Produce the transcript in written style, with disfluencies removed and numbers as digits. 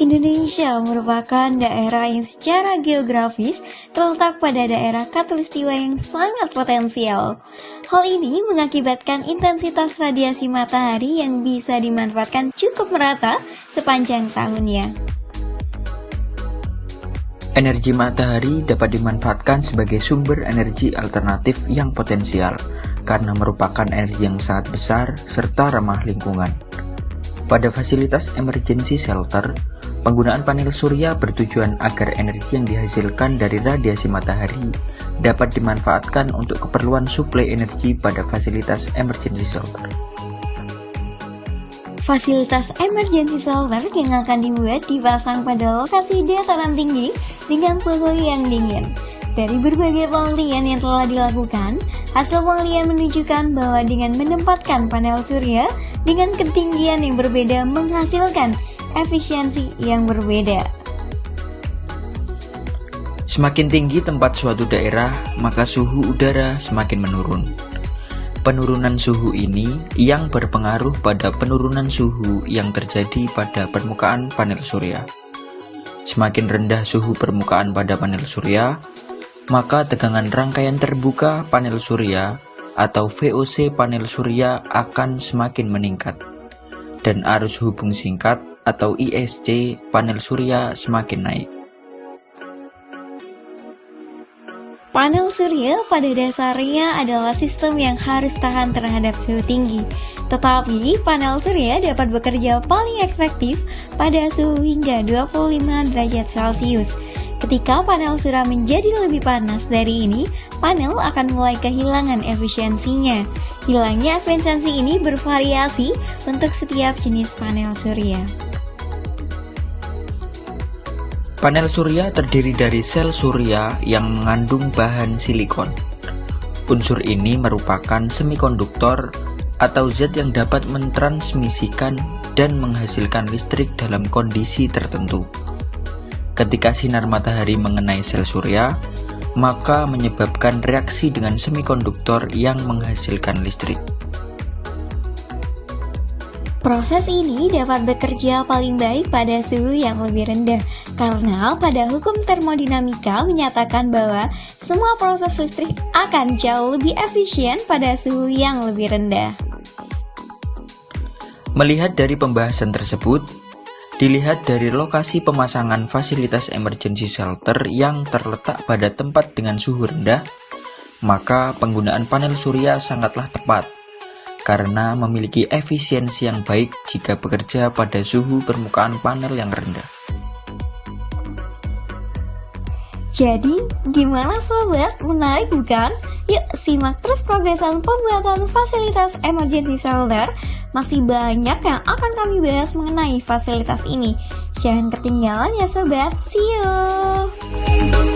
Indonesia merupakan daerah yang secara geografis terletak pada daerah khatulistiwa yang sangat potensial. Hal ini mengakibatkan intensitas radiasi matahari yang bisa dimanfaatkan cukup merata sepanjang tahunnya. Energi matahari dapat dimanfaatkan sebagai sumber energi alternatif yang potensial karena merupakan energi yang sangat besar serta ramah lingkungan. Pada fasilitas emergency shelter, penggunaan panel surya bertujuan agar energi yang dihasilkan dari radiasi matahari dapat dimanfaatkan untuk keperluan suplai energi pada fasilitas emergency shelter. Fasilitas emergency shelter yang akan dibuat dipasang pada lokasi dataran tinggi dengan suhu yang dingin. Dari berbagai penelitian yang telah dilakukan, hasil penelitian menunjukkan bahwa dengan menempatkan panel surya dengan ketinggian yang berbeda menghasilkan efisiensi yang berbeda. Semakin tinggi tempat suatu daerah, maka suhu udara semakin menurun. Penurunan suhu ini yang berpengaruh pada penurunan suhu yang terjadi pada permukaan panel surya. Semakin rendah suhu permukaan pada panel surya, maka tegangan rangkaian terbuka panel surya atau VOC panel surya akan semakin meningkat, dan arus hubung singkat atau ISC panel surya semakin naik. Panel surya pada dasarnya adalah sistem yang harus tahan terhadap suhu tinggi. Tetapi panel surya dapat bekerja paling efektif pada suhu hingga 25 derajat Celcius. Ketika panel surya menjadi lebih panas dari ini, panel akan mulai kehilangan efisiensinya. Hilangnya efisiensi ini bervariasi untuk setiap jenis panel surya. Panel surya terdiri dari sel surya yang mengandung bahan silikon. Unsur ini merupakan semikonduktor atau zat yang dapat mentransmisikan dan menghasilkan listrik dalam kondisi tertentu. Ketika sinar matahari mengenai sel surya, maka menyebabkan reaksi dengan semikonduktor yang menghasilkan listrik. Proses ini dapat bekerja paling baik pada suhu yang lebih rendah, karena pada hukum termodinamika menyatakan bahwa semua proses listrik akan jauh lebih efisien pada suhu yang lebih rendah. Melihat dari pembahasan tersebut, dilihat dari lokasi pemasangan fasilitas emergency shelter yang terletak pada tempat dengan suhu rendah, maka penggunaan panel surya sangatlah tepat karena memiliki efisiensi yang baik jika bekerja pada suhu permukaan panel yang rendah. Jadi, gimana sobat? Menarik bukan? Yuk simak terus progresan pembuatan fasilitas emergency shelter. Masih banyak yang akan kami bahas mengenai fasilitas ini. Jangan ketinggalan ya sobat. See you!